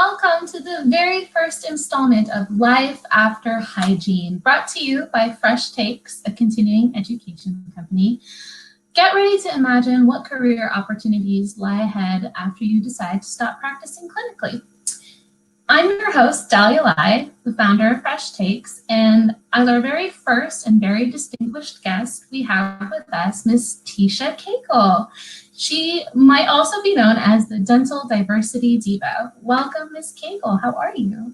welcome to the very first installment of Life After Hygiene, brought to you by Fresh Takes, a continuing education company. Get ready to imagine what career opportunities lie ahead after you decide to stop practicing clinically. I'm your host, Dalia, the founder of Fresh Takes, and as our very first and very distinguished guest, we have with us Ms. Tisha Cagle. She might also be known as the Dental Diversity Diva. Welcome, Ms. Cagle. How are you?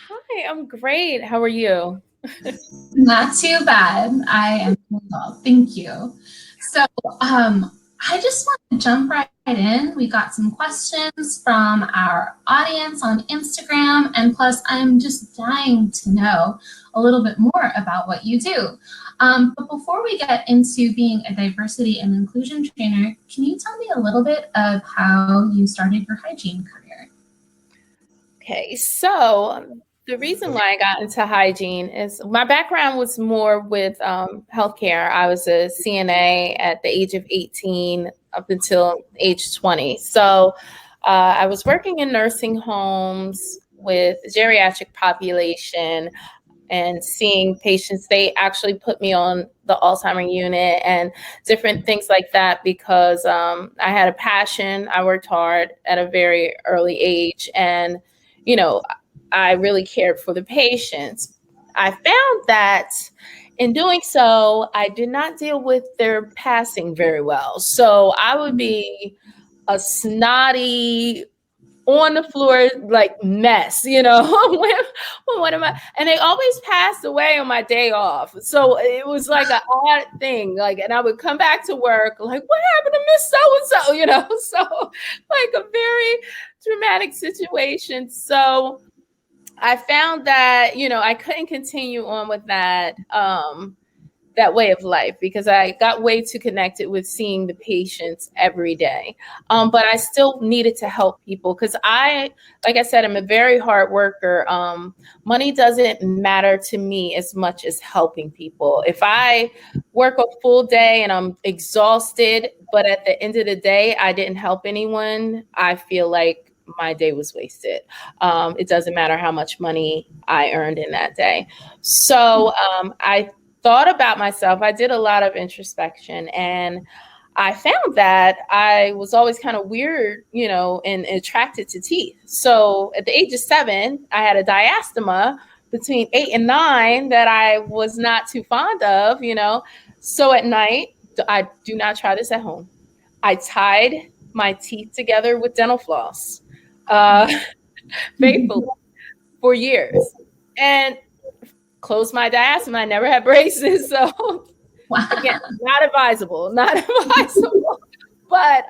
Hi, I'm great. How are you? Not too bad. I am well. Thank you. So I just want to jump right in. We got some questions from our audience on Instagram, and plus I'm just dying to know a little bit more about what you do. But before we get into being a diversity and inclusion trainer, can you tell me a little bit of how you started your hygiene career? Okay, so the reason why I got into hygiene is my background was more with healthcare. I was a CNA at the age of 18 up until age 20. So I was working in nursing homes with geriatric population and seeing patients. They actually put me on the Alzheimer's unit and different things like that because I had a passion. I worked hard at a very early age, and I really cared for the patients. I found that in doing so, I did not deal with their passing very well. So I would be a snotty, on the floor, like mess, when one of my, and they always passed away on my day off. So it was like an odd thing. And I would come back to work, like, what happened to Miss So-and-so, so like a very dramatic situation. So I found that, I couldn't continue on with that way of life because I got way too connected with seeing the patients every day. But I still needed to help people because like I said, I'm a very hard worker. Money doesn't matter to me as much as helping people. If I work a full day and I'm exhausted, but at the end of the day, I didn't help anyone, I feel like my day was wasted. It doesn't matter how much money I earned in that day. So I thought about myself. I did a lot of introspection, and I found that I was always kind of weird, and attracted to teeth. So at the age of 7, I had a diastema between 8 and 9 that I was not too fond of, So at night, I do not try this at home. I tied my teeth together with dental floss, faithfully for years. And closed my diastema. I never had braces. So again, not advisable. But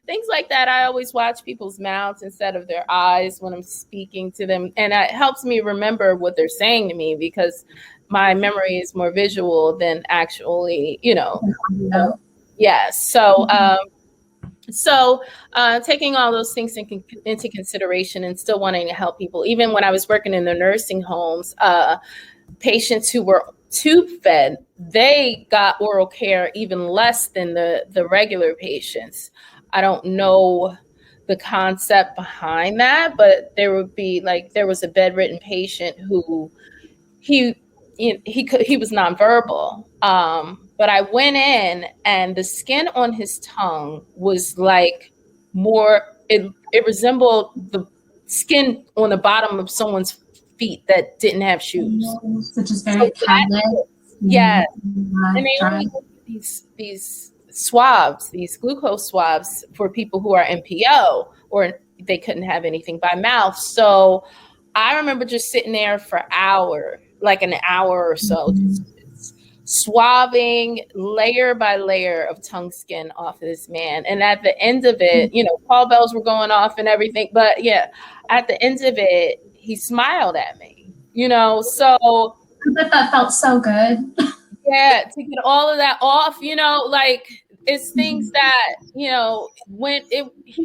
things like that, I always watch people's mouths instead of their eyes when I'm speaking to them. And it helps me remember what they're saying to me because my memory is more visual than actually, Yes. So taking all those things into consideration and still wanting to help people, even when I was working in the nursing homes, patients who were tube fed, they got oral care even less than the regular patients. I don't know the concept behind that, but there would be there was a bedridden patient who he was nonverbal. But I went in and the skin on his tongue was like it resembled the skin on the bottom of someone's feet that didn't have shoes. Which is very callous. Yes. And they only these swabs, these glucose swabs for people who are NPO, or they couldn't have anything by mouth. So I remember just sitting there for an hour or so, just swabbing layer by layer of tongue skin off of this man. And at the end of it, call bells were going off and everything. But yeah, at the end of it, he smiled at me, so. I bet that felt so good. Yeah, to get all of that off, it's things that, he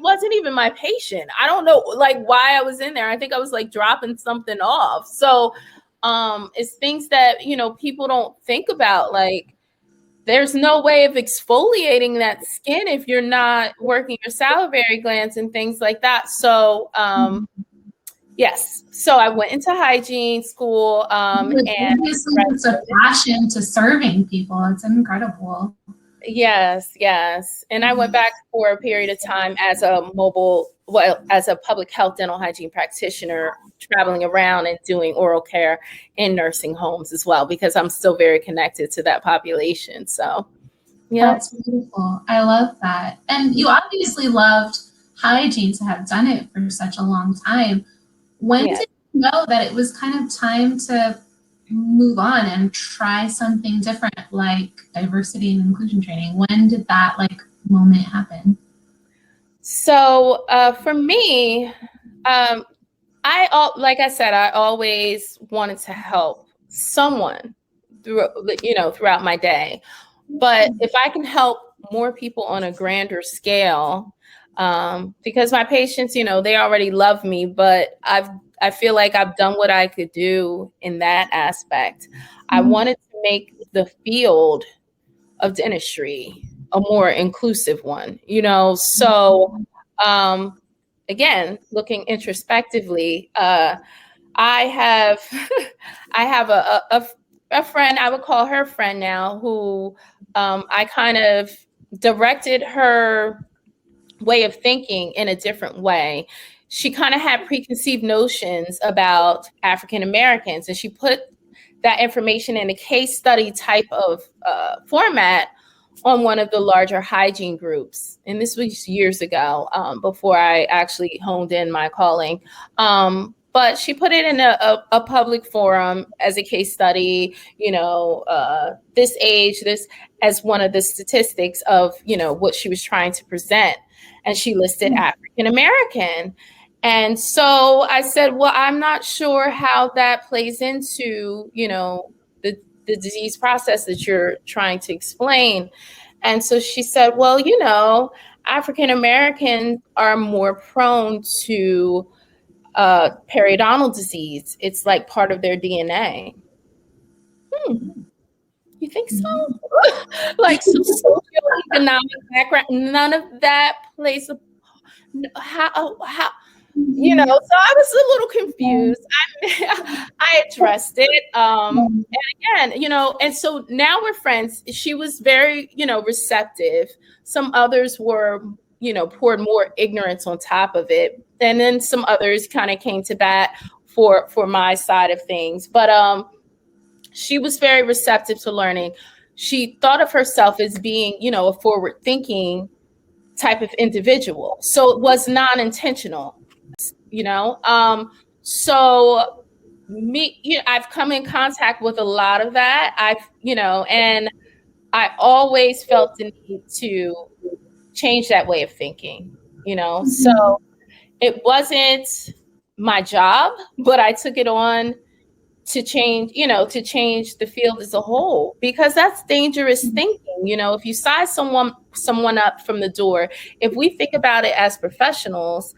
wasn't even my patient. I don't know, why I was in there. I think I was dropping something off. So it's things that, people don't think about. There's no way of exfoliating that skin if you're not working your salivary glands and things like that. So Yes. So I went into hygiene school, and obviously it's a passion to serving people. It's incredible. yes, yes. And I went back for a period of time as a as a public health dental hygiene practitioner, traveling around and doing oral care in nursing homes as well, because I'm still very connected to that population. So, yeah. That's beautiful. I love that. And you obviously loved hygiene to have done it for such a long time. When Yeah. did you know that it was kind of time to move on and try something different, like diversity and inclusion training? When did that moment happen? So for me, like I said, I always wanted to help someone throughout my day. But if I can help more people on a grander scale, because my patients, they already love me, but I feel like I've done what I could do in that aspect. I wanted to make the field of dentistry a more inclusive one, So, again, looking introspectively, I have I have a friend, I would call her friend now, who I kind of directed her way of thinking in a different way. She kind of had preconceived notions about African Americans, and she put that information in a case study type of format on one of the larger hygiene groups. And this was years ago, before I actually honed in my calling. But she put it in a public forum as a case study, this age, this as one of the statistics of, what she was trying to present. And she listed African American. And so I said, well, I'm not sure how that plays into, the disease process that you're trying to explain. And so she said, well, African Americans are more prone to periodontal disease. It's like part of their DNA. You think so? Like some socioeconomic background, none of that plays a how so I was a little confused. I addressed it. And again, and so now we're friends. She was very, receptive. Some others were, poured more ignorance on top of it. And then some others kind of came to bat for my side of things. But she was very receptive to learning. She thought of herself as being, a forward thinking type of individual. So it was non-intentional, so me, I've come in contact with a lot of that. And I always felt the need to change that way of thinking, so it wasn't my job, but I took it on to change the field as a whole, because that's dangerous thinking. If you size someone up from the door, if we think about it as professionals,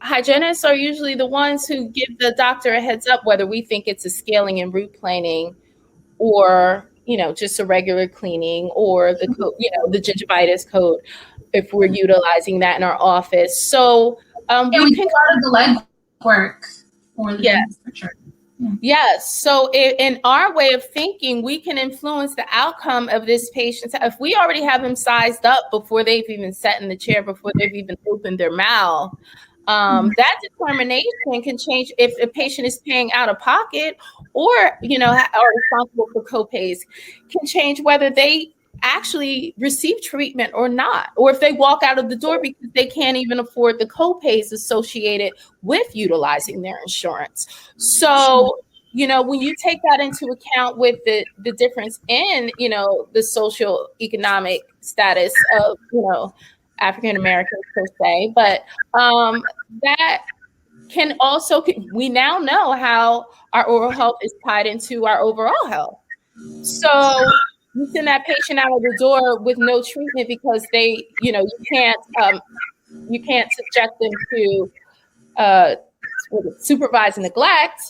hygienists are usually the ones who give the doctor a heads up whether we think it's a scaling and root planing, or just a regular cleaning, or the gingivitis code, if we're utilizing that in our office. So we do a lot of the leg work for the researcher. Yes. So in our way of thinking, we can influence the outcome of this patient. If we already have them sized up before they've even sat in the chair, before they've even opened their mouth, that determination can change if a patient is paying out of pocket, or, are responsible for copays, can change whether they actually receive treatment or not, or if they walk out of the door because they can't even afford the copays associated with utilizing their insurance. So, when you take that into account with the difference in, the social economic status of, African Americans per se, but that can also, we now know how our oral health is tied into our overall health. So you send that patient out of the door with no treatment because they, you can't subject them to supervised neglect.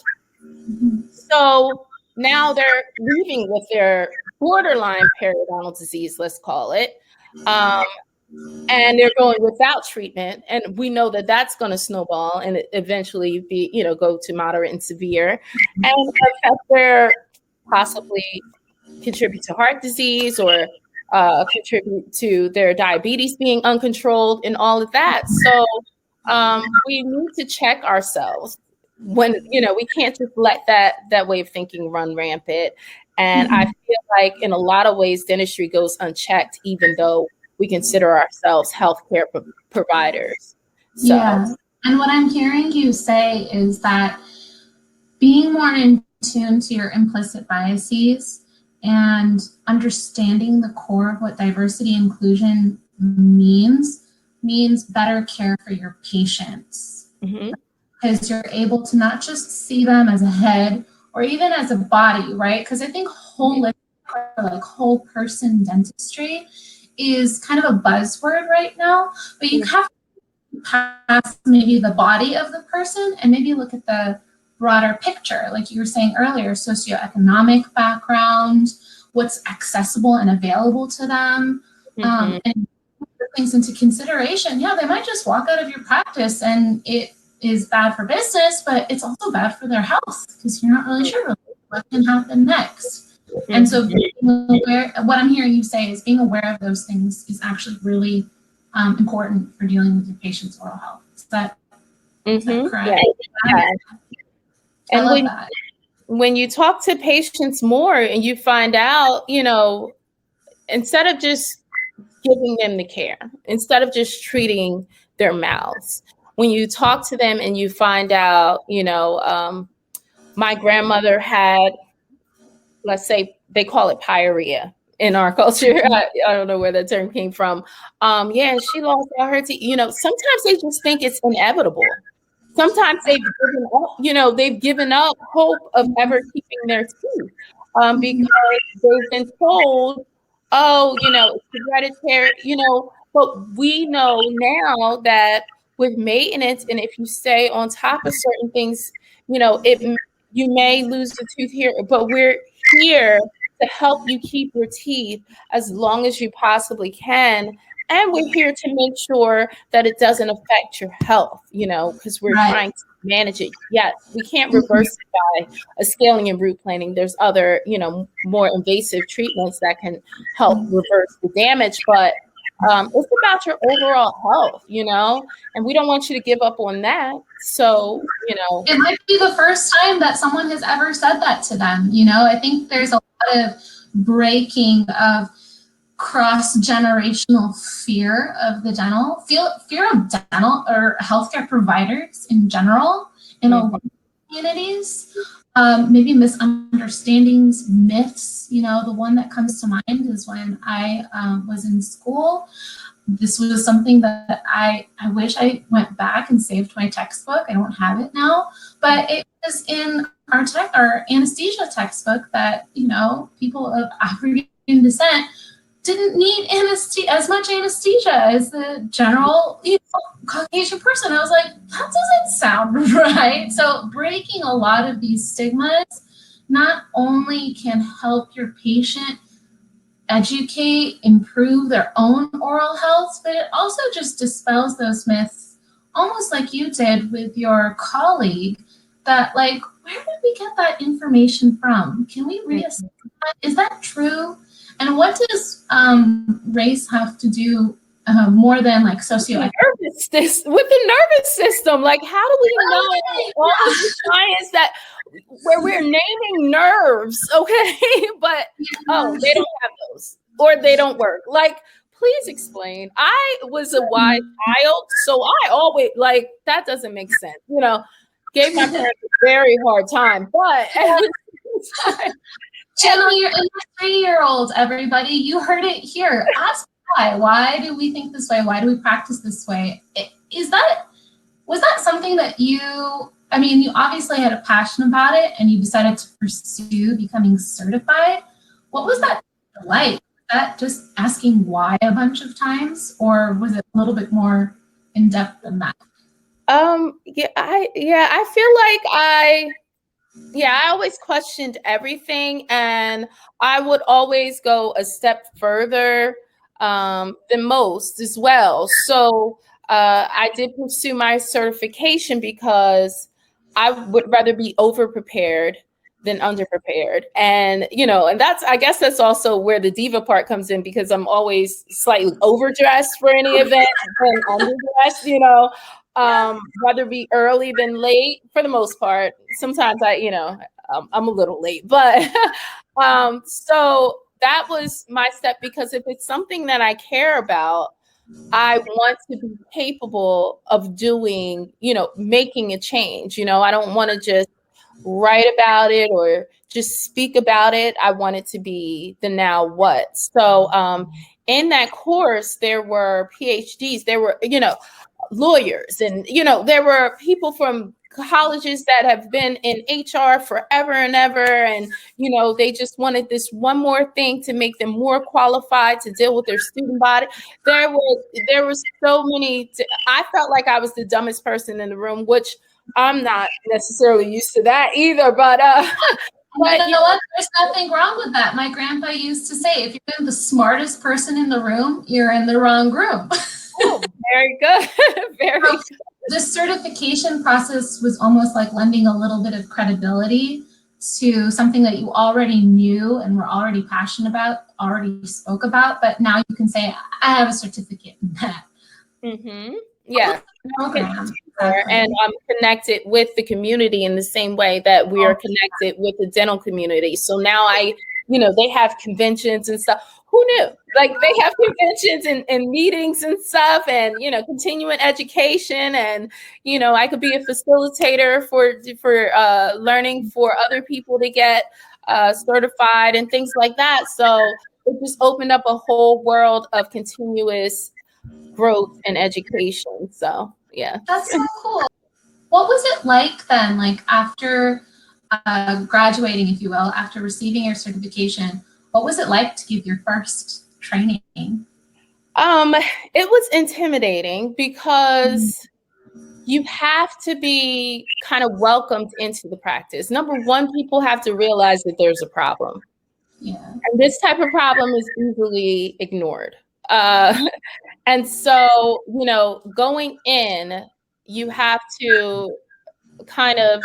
So now they're leaving with their borderline periodontal disease, let's call it. and they're going without treatment, and we know that that's going to snowball and eventually be, go to moderate and severe, and affect their, possibly contribute to heart disease, or contribute to their diabetes being uncontrolled and all of that. So we need to check ourselves when, we can't just let that way of thinking run rampant. And I feel like in a lot of ways, dentistry goes unchecked, even though we consider ourselves healthcare providers. So. Yeah. And what I'm hearing you say is that being more in tune to your implicit biases and understanding the core of what diversity inclusion means better care for your patients. Because you're able to not just see them as a head or even as a body, right? Because I think holistic or like whole person dentistry is kind of a buzzword right now, but you have to pass maybe the body of the person and maybe look at the broader picture, like you were saying earlier, socioeconomic background, what's accessible and available to them, and put things into consideration. Yeah, they might just walk out of your practice and it is bad for business, but it's also bad for their health because you're not really sure what can happen next. And so being aware, what I'm hearing you say is being aware of those things is actually really important for dealing with your patient's oral health. Is that correct? Yeah. And that. When you talk to patients more and you find out, instead of just giving them the care, instead of just treating their mouths, when you talk to them and you find out, my grandmother had, let's say they call it pyorrhea in our culture. I don't know where that term came from. And she lost all her teeth. Sometimes they just think it's inevitable. Sometimes they've given up hope of ever keeping their teeth because they've been told, it's hereditary, but we know now that with maintenance, and if you stay on top of certain things, you may lose the tooth here, but we're here to help you keep your teeth as long as you possibly can. And we're here to make sure that it doesn't affect your health, because we're trying to manage it. Yes, we can't reverse it by a scaling and root planing. There's other, more invasive treatments that can help reverse the damage, but it's about your overall health, and we don't want you to give up on that. So, it might be the first time that someone has ever said that to them. I think there's a lot of breaking of cross-generational fear of the fear of dental or healthcare providers in general in a lot of communities. Maybe misunderstandings, myths. The one that comes to mind is when I was in school. This was something that I wish I went back and saved my textbook. I don't have it now, but it was in our anesthesia textbook that, people of African descent didn't need as much anesthesia as the general Caucasian person. I was like, that doesn't sound right. So breaking a lot of these stigmas not only can help your patient educate, improve their own oral health, but it also just dispels those myths, almost like you did with your colleague, that like, where did we get that information from? Can we reassess that? Is that true? And what does race have to do more than like socioeconomic? With the nervous system, like how do we know all of the science where we're naming nerves, okay? But they don't have those, or they don't work. Like, please explain. I was a wise child, so I always that doesn't make sense. Gave my parents a very hard time, but Channel your inner 3-year-old, everybody. You heard it here. Ask why. Why do we think this way? Why do we practice this way? Was that something that you obviously had a passion about it and you decided to pursue becoming certified. What was that like? Was that just asking why a bunch of times, or was it a little bit more in depth than that? I feel like I always questioned everything, and I would always go a step further than most as well. So I did pursue my certification because I would rather be over prepared than underprepared. And, and I guess that's also where the diva part comes in, because I'm always slightly overdressed for any event than underdressed, rather be early than late for the most part. Sometimes I'm a little late, but so that was my step, because if it's something that I care about, I want to be capable of doing, making a change. I don't want to just write about it or just speak about it. I want it to be the now what. So in that course, there were PhDs, there were, lawyers, and, there were people from colleges that have been in HR forever and ever. And, they just wanted this one more thing to make them more qualified to deal with their student body. There was so many. I felt like I was the dumbest person in the room, which I'm not necessarily used to that either, but you know what? There's nothing wrong with that. My grandpa used to say, if you're the smartest person in the room, you're in the wrong room. Oh, very good. Very good. The certification process was almost like lending a little bit of credibility to something that you already knew and were already passionate about, already spoke about, but now you can say, I have a certificate in that. Mm-hmm. Yeah. And I'm connected with the community in the same way that we are connected with the dental community. So now they have conventions and stuff. Who knew? Like, they have conventions and meetings and stuff, and, continuing education. And, I could be a facilitator for learning for other people to get certified and things like that. So it just opened up a whole world of continuous growth and education. So, yeah. That's so cool. What was it like then, like after graduating, if you will, after receiving your certification? What was it like to give your first training? It was intimidating, because you have to be kind of welcomed into the practice. Number one, people have to realize that there's a problem. Yeah. And this type of problem is easily ignored. And so, going in, you have to kind of,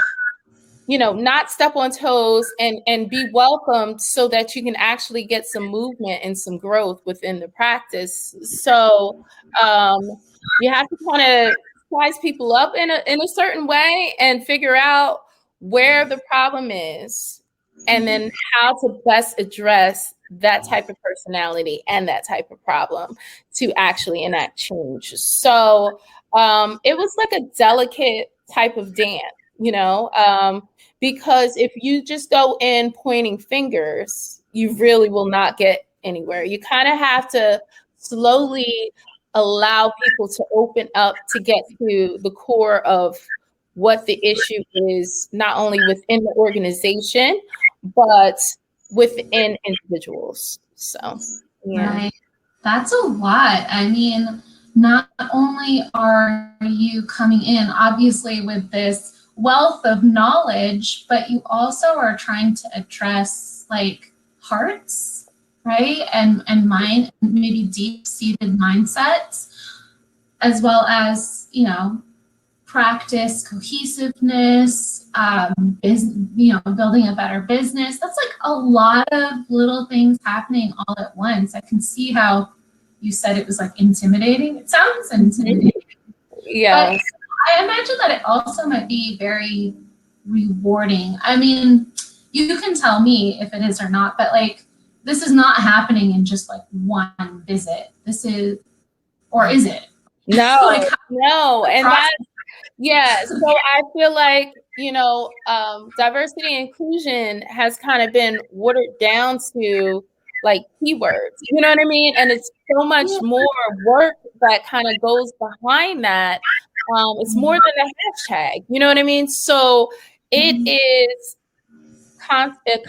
not step on toes and be welcomed, so that you can actually get some movement and some growth within the practice. So you have to kind of size people up in a certain way and figure out where the problem is, and then how to best address that type of personality and that type of problem to actually enact change. So it was like a delicate type of dance, because if you just go in pointing fingers, you really will not get anywhere. You kind of have to slowly allow people to open up to get to the core of what the issue is, not only within the organization, but within individuals. So, yeah. Right. That's a lot. I mean, not only are you coming in, obviously, with this wealth of knowledge, but you also are trying to address like hearts, right? And mind, maybe deep-seated mindsets, as well as, practice cohesiveness, building a better business. That's like a lot of little things happening all at once. I can see how you said it was like intimidating. It sounds intimidating. Yeah. But I imagine that it also might be very rewarding. I mean, you can tell me if it is or not, but like, this is not happening in just like one visit. This is, or is it? No, like, no. And that's, yeah. So I feel like, diversity and inclusion has kind of been watered down to like keywords, you know what I mean? And it's so much more work that kind of goes behind that. It's more than a hashtag, you know what I mean? So it is constant,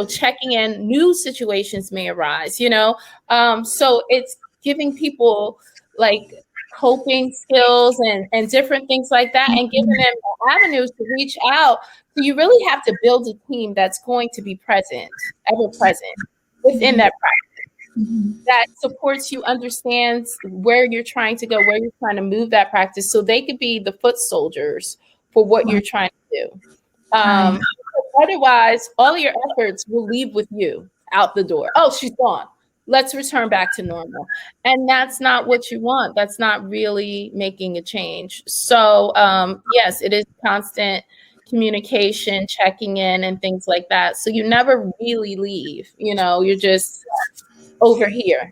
checking in. New situations may arise, so it's giving people like coping skills and different things like that, and giving them avenues to reach out. So you really have to build a team that's going to be ever present within that practice. that supports you, understands where you're trying to go, where you're trying to move that practice, so they could be the foot soldiers for what you're trying to do. Right. Otherwise, all your efforts will leave with you out the door. Oh, she's gone. Let's return back to normal. And that's not what you want. That's not really making a change. So, yes, it is constant communication, checking in, and things like that. So you never really leave. You're just over here.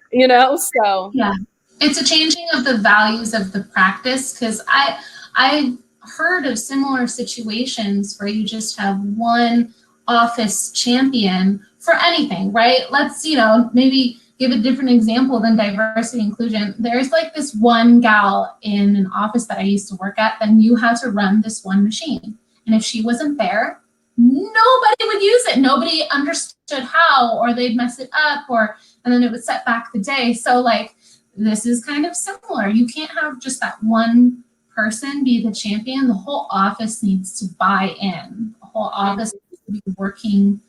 So Yeah. It's a changing of the values of the practice, because I heard of similar situations where you just have one office champion for anything, right? Let's, maybe give a different example than diversity inclusion. There's like this one gal in an office that I used to work at that knew how to run this one machine. And if she wasn't there, nobody would use it. Nobody understood how, or they'd mess it up, and then it would set back the day. So like, this is kind of similar. You can't have just that one person be the champion. The whole office needs to buy in. The whole office needs to be working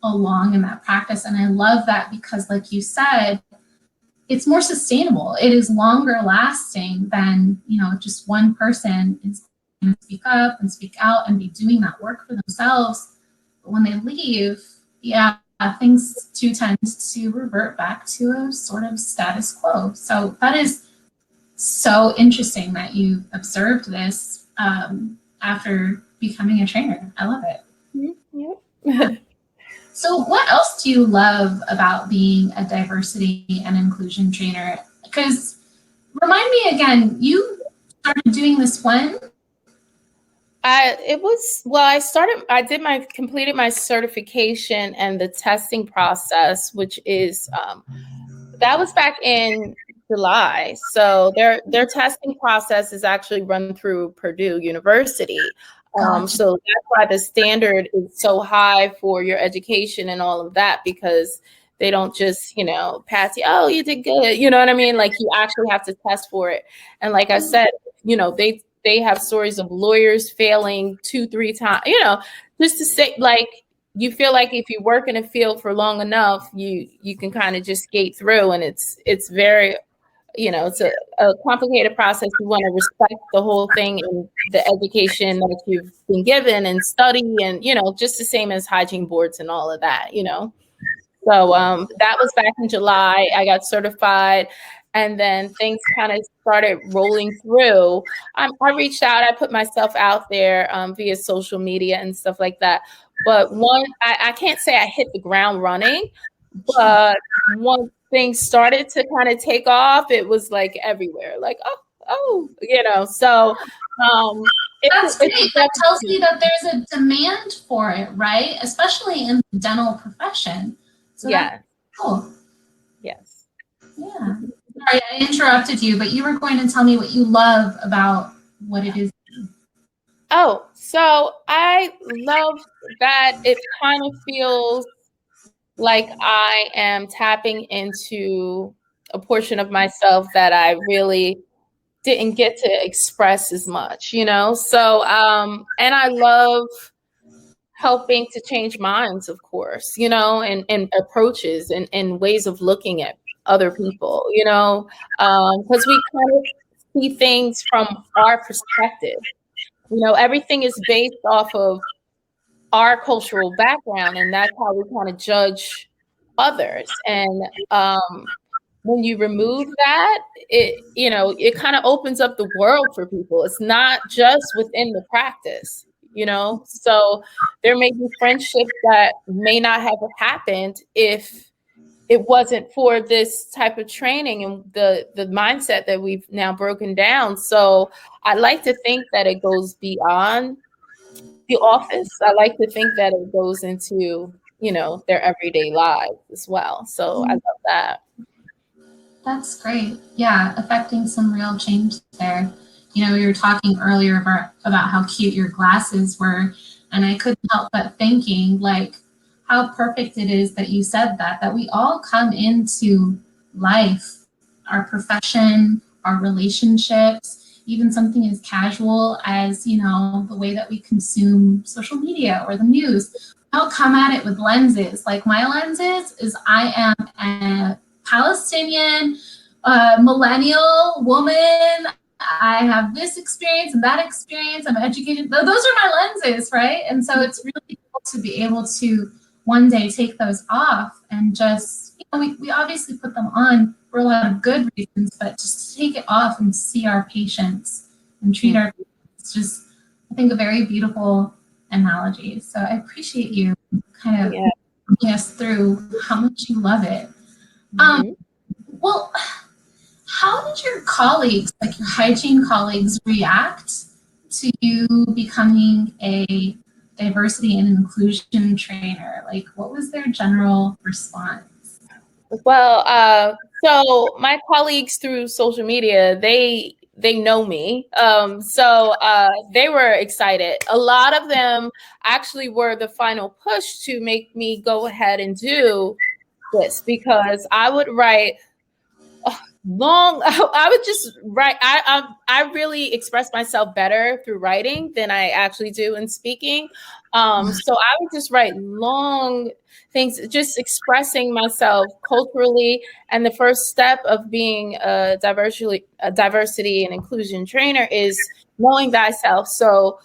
along in that practice. And I love that, because like you said, it's more sustainable. It is longer lasting than, just one person is going to speak up and speak out and be doing that work for themselves. But when they leave, things too tend to revert back to a sort of status quo. So that is so interesting that you observed this after becoming a trainer. I love it. Yeah. So what else do you love about being a diversity and inclusion trainer? Because remind me again, you started doing this when? I completed my certification and the testing process, which is, that was back in July. So their testing process is actually run through Purdue University. So that's why the standard is so high for your education and all of that, because they don't just, pass you, oh, you did good. You know what I mean? Like, you actually have to test for it. And like I said, they have stories of lawyers failing 2-3 times, just to say, like, you feel like if you work in a field for long enough, you can kind of just skate through, and it's very, it's a complicated process. You want to respect the whole thing and the education that you've been given and study, and, just the same as hygiene boards and all of that, So that was back in July. I got certified, and then things kind of started rolling through. I reached out. I put myself out there via social media and stuff like that. But I can't say I hit the ground running, but once things started to kind of take off, it was like everywhere. Like, So That's great. That tells me that there's a demand for it, right? Especially in the dental profession. So yeah. Cool. Yes. Yeah. Sorry, I interrupted you, but you were going to tell me what you love about what it is. Oh, so I love that it kind of feels like I am tapping into a portion of myself that I really didn't get to express as much, So, and I love helping to change minds, of course, and approaches and ways of looking at other people, because we kind of see things from our perspective. Everything is based off of our cultural background, and that's how we kind of judge others. And when you remove that, it kind of opens up the world for people. It's not just within the practice, so there may be friendships that may not have happened if it wasn't for this type of training and the mindset that we've now broken down. So I like to think that it goes beyond the office. I like to think that it goes into, their everyday lives as well. So I love that. That's great. Yeah, affecting some real change there. We were talking earlier about how cute your glasses were, and I couldn't help but thinking, like, how perfect it is that you said that we all come into life, our profession, our relationships, even something as casual as, the way that we consume social media or the news. We all come at it with lenses. Like, my lenses is I am a Palestinian millennial woman. I have this experience and that experience. I'm educated. Those are my lenses, right? And so it's really cool to be able to one day take those off and just, we obviously put them on for a lot of good reasons, but just to take it off and see our patients and treat our patients, it's just, I think, a very beautiful analogy. So I appreciate you kind of walking us through how much you love it. Well, how did your colleagues, like your hygiene colleagues, react to you becoming a diversity and inclusion trainer? Like, what was their general response? Well, so my colleagues through social media, they know me. So they were excited. A lot of them actually were the final push to make me go ahead and do this, because I would write I would just write. I really express myself better through writing than I actually do in speaking. So I would just write long things, just expressing myself culturally. And the first step of being a diversity and inclusion trainer is knowing thyself. So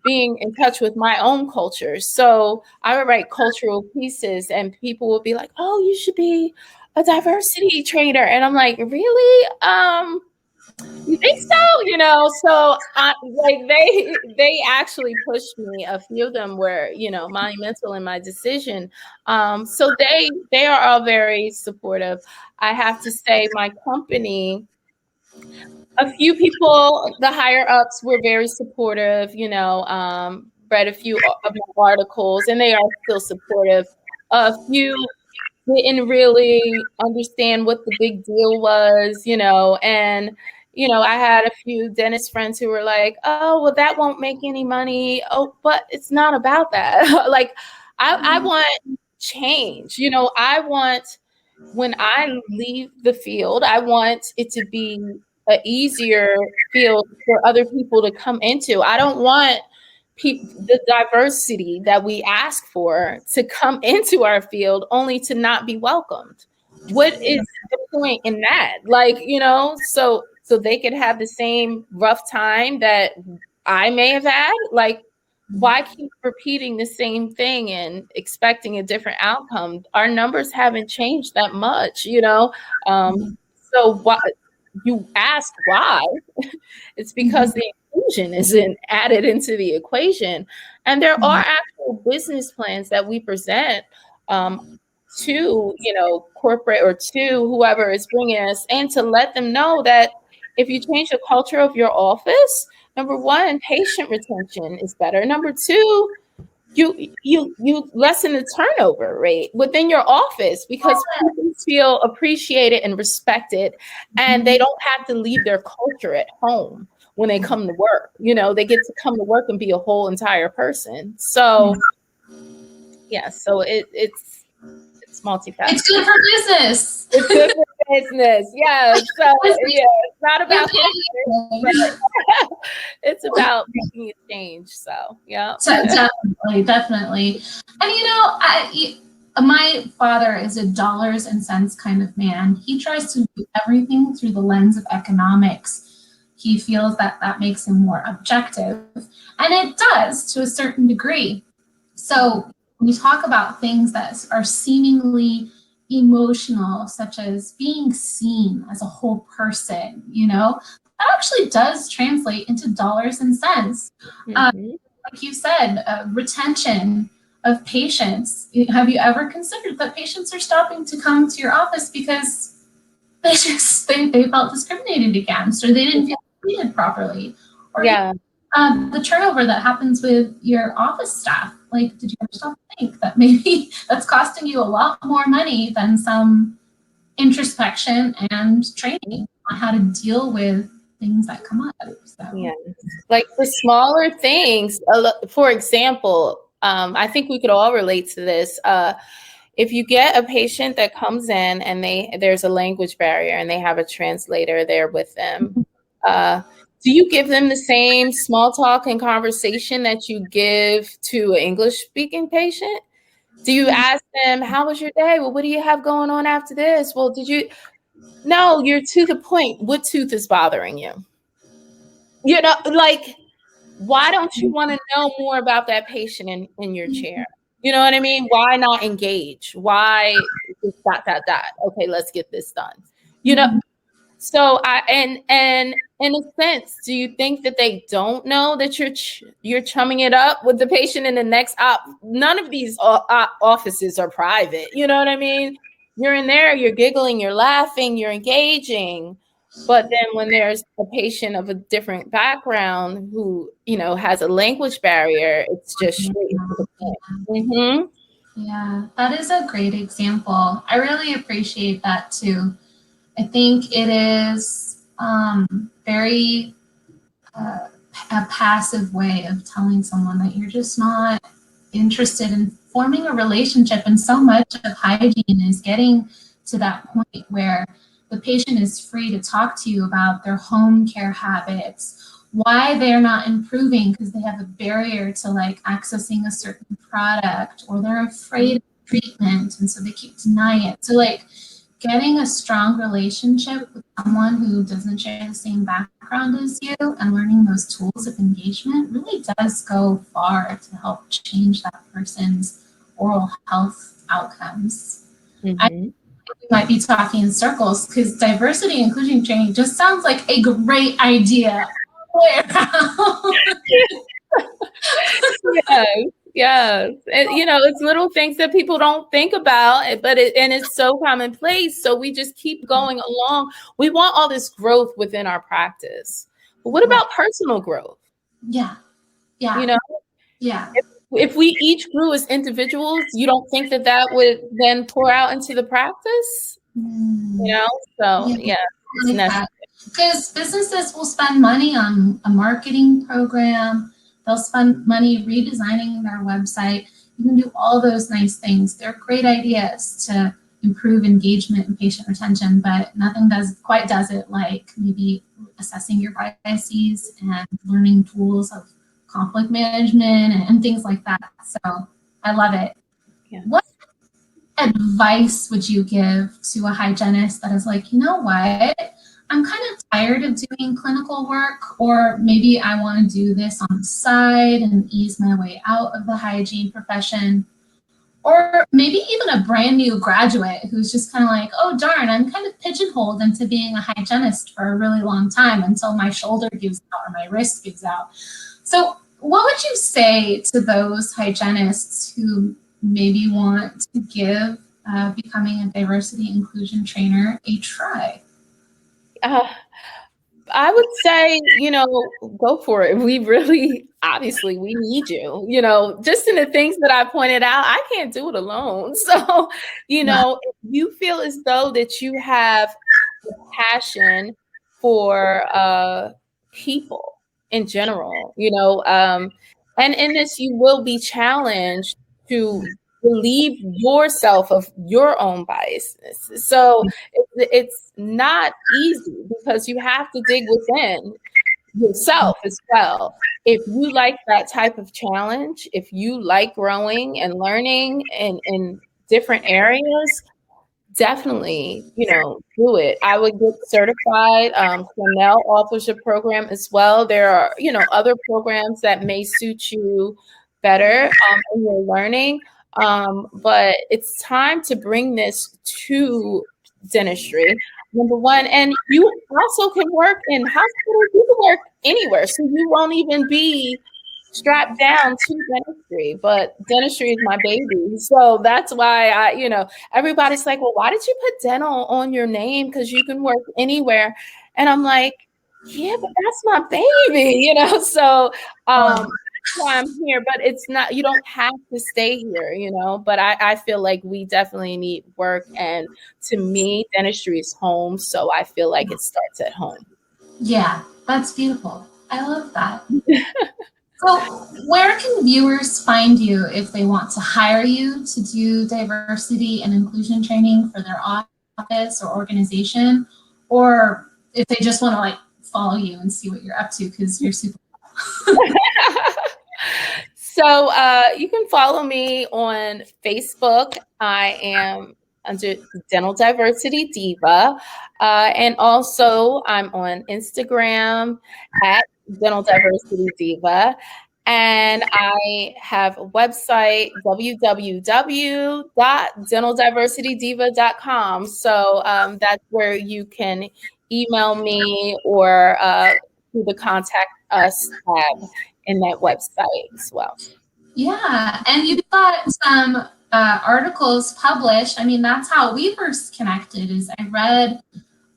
being in touch with my own culture. So I would write cultural pieces, and people would be like, "Oh, you should be a diversity trainer." And I'm like, really? You think so? So they actually pushed me. A few of them were, monumental in my decision. So they are all very supportive. I have to say, my company, a few people, the higher ups, were very supportive, read a few of my articles, and they are still supportive. A few didn't really understand what the big deal was, and I had a few dentist friends who were like, "Oh, well, that won't make any money." Oh, but it's not about that. Like, I want change. I want, when I leave the field, I want it to be an easier field for other people to come into. I don't want the diversity that we ask for to come into our field only to not be welcomed. What is the point in that? Like, so they could have the same rough time that I may have had. Like, why keep repeating the same thing and expecting a different outcome? Our numbers haven't changed that much, so why you ask why? It's because the inclusion isn't added into the equation. And there are actual business plans that we present to, corporate, or to whoever is bringing us in, to let them know that if you change the culture of your office, number one, patient retention is better. Number two, you lessen the turnover rate within your office, because people feel appreciated and respected, and they don't have to leave their culture at home when they come to work. They get to come to work and be a whole entire person. So so it's multifaceted. It's good for business. It's good for business. Yeah. So it's not about business, but it's about making a change. So yeah. So definitely. And my father is a dollars and cents kind of man. He tries to do everything through the lens of economics. He feels that makes him more objective, and it does to a certain degree. So when you talk about things that are seemingly emotional, such as being seen as a whole person, that actually does translate into dollars and cents. Like you said, retention of patients. Have you ever considered that patients are stopping to come to your office because they felt discriminated against, or they didn't feel treated properly, or the turnover that happens with your office staff? Like, did you ever stop to think that maybe that's costing you a lot more money than some introspection and training on how to deal with things that come up? So. Like the smaller things. For example, I think we could all relate to this. If you get a patient that comes in and there's a language barrier and they have a translator there with them, do you give them the same small talk and conversation that you give to an English speaking patient? Do you ask them, how was your day? Well, what do you have going on after this? Well, no, you're to the point. What tooth is bothering you? Like, why don't you want to know more about that patient in your chair? You know what I mean? Why not engage? Why just dot. Okay, let's get this done. So and in a sense, do you think that they don't know that you're chumming it up with the patient in the next op? None of these offices are private. You know what I mean? You're in there, you're giggling, you're laughing, you're engaging. But then when there's a patient of a different background who, has a language barrier, it's just straight to the point. Mm-hmm. Yeah, that is a great example. I really appreciate that too. I think it is very a passive way of telling someone that you're just not interested in forming a relationship. And so much of hygiene is getting to that point where the patient is free to talk to you about their home care habits, why they're not improving because they have a barrier to like accessing a certain product, or they're afraid of treatment and so they keep denying it. So like getting a strong relationship with someone who doesn't share the same background as you and learning those tools of engagement really does go far to help change that person's oral health outcomes. Mm-hmm. I think we might be talking in circles because diversity and inclusion training just sounds like a great idea all the way around. Yes. And, it's little things that people don't think about, but it's so commonplace. So we just keep going along. We want all this growth within our practice. But what about personal growth? Yeah. If we each grew as individuals, you don't think that would then pour out into the practice? So yeah. Because businesses will spend money on a marketing program. They'll spend money redesigning their website. You can do all those nice things. They're great ideas to improve engagement and patient retention, but nothing quite does it like maybe assessing your biases and learning tools of conflict management and things like that. So I love it. Yeah. What advice would you give to a hygienist that is like, you know what? I'm kind of tired of doing clinical work, or maybe I want to do this on the side and ease my way out of the hygiene profession. Or maybe even a brand new graduate who's just kind of like, oh, darn, I'm kind of pigeonholed into being a hygienist for a really long time until my shoulder gives out or my wrist gives out. So what would you say to those hygienists who maybe want to give becoming a diversity inclusion trainer a try? I would say, go for it. We really, obviously, we need you, just in the things that I pointed out, I can't do it alone. So, if you feel as though that you have a passion for people in general, and in this, you will be challenged to relieve yourself of your own biases. So it's not easy because you have to dig within yourself as well. If you like that type of challenge, if you like growing and learning in different areas, definitely, do it. I would get certified. Cornell offers a program as well. There are, other programs that may suit you better in your learning. But it's time to bring this to dentistry, number one. And you also can work in hospitals. You can work anywhere. So you won't even be strapped down to dentistry, but dentistry is my baby. So that's why everybody's like, well, why did you put dental on your name? Because you can work anywhere. And I'm like, yeah, but that's my baby, so that's why I'm here. But it's not, you don't have to stay here, but I feel like we definitely need work. And to me, dentistry is home. So I feel like it starts at home. Yeah, that's beautiful. I love that. So where can viewers find you if they want to hire you to do diversity and inclusion training for their office or organization, or if they just want to like follow you and see what you're up to because you're super So you can follow me on Facebook. I am under Dental Diversity Diva. And also I'm on Instagram at Dental Diversity Diva. And I have a website, www.dentaldiversitydiva.com. So that's where you can email me or through the contact us tab in that website as well. Yeah, and you've got some articles published. I mean, that's how we first connected. Is I read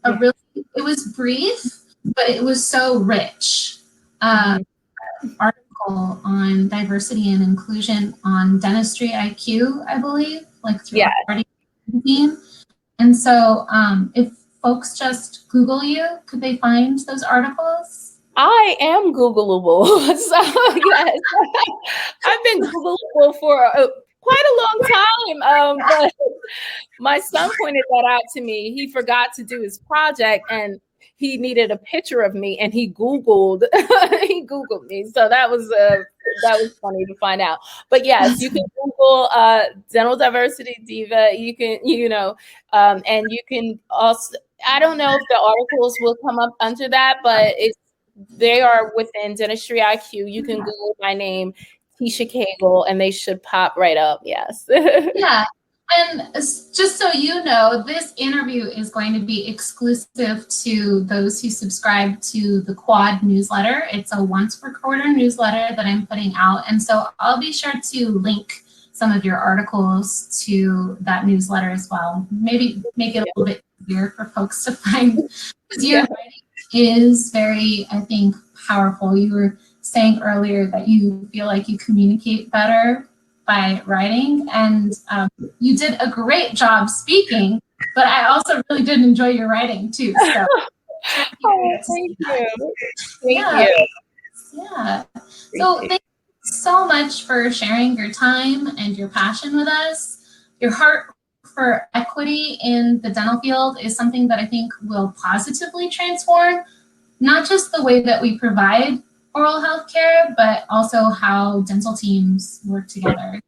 a really, it was brief, but it was so rich. Article on diversity and inclusion on Dentistry IQ, I believe, like through Already Magazine. And so, if folks just Google you, could they find those articles? I am Googleable. So yes, I've been Googleable for quite a long time. But my son pointed that out to me. He forgot to do his project and he needed a picture of me, and he Googled me. So that was funny to find out. But yes, you can Google Dental Diversity Diva. You can, and you can also, I don't know if the articles will come up under that, but they are within Dentistry IQ. You can Google my name, Tisha Cagle, and they should pop right up. Yes. Yeah. And just so you know, this interview is going to be exclusive to those who subscribe to the Quad newsletter. It's a once per quarter newsletter that I'm putting out. And so I'll be sure to link some of your articles to that newsletter as well. Maybe make it a little bit easier for folks to find, because your writing is very, I think, powerful. You were saying earlier that you feel like you communicate better by writing, and you did a great job speaking, but I also really did enjoy your writing too. So thank you. Thank you. Yeah. So thank you so much for sharing your time and your passion with us. Your heart for equity in the dental field is something that I think will positively transform not just the way that we provide oral health care, but also how dental teams work together.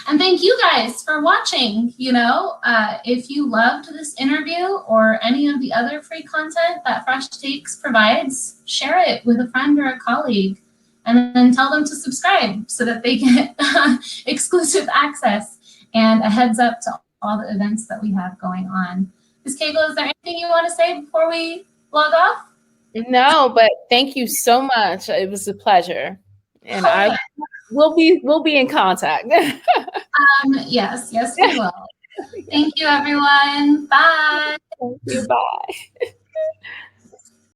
And thank you guys for watching. If you loved this interview or any of the other free content that Fresh Takes provides, share it with a friend or a colleague, and then tell them to subscribe so that they get exclusive access and a heads up to all the events that we have going on. Ms. Cagle, is there anything you want to say before we log off? No, but thank you so much. It was a pleasure, and we'll be in contact. Yes, we will. Thank you, everyone. Bye. Thank you. Bye.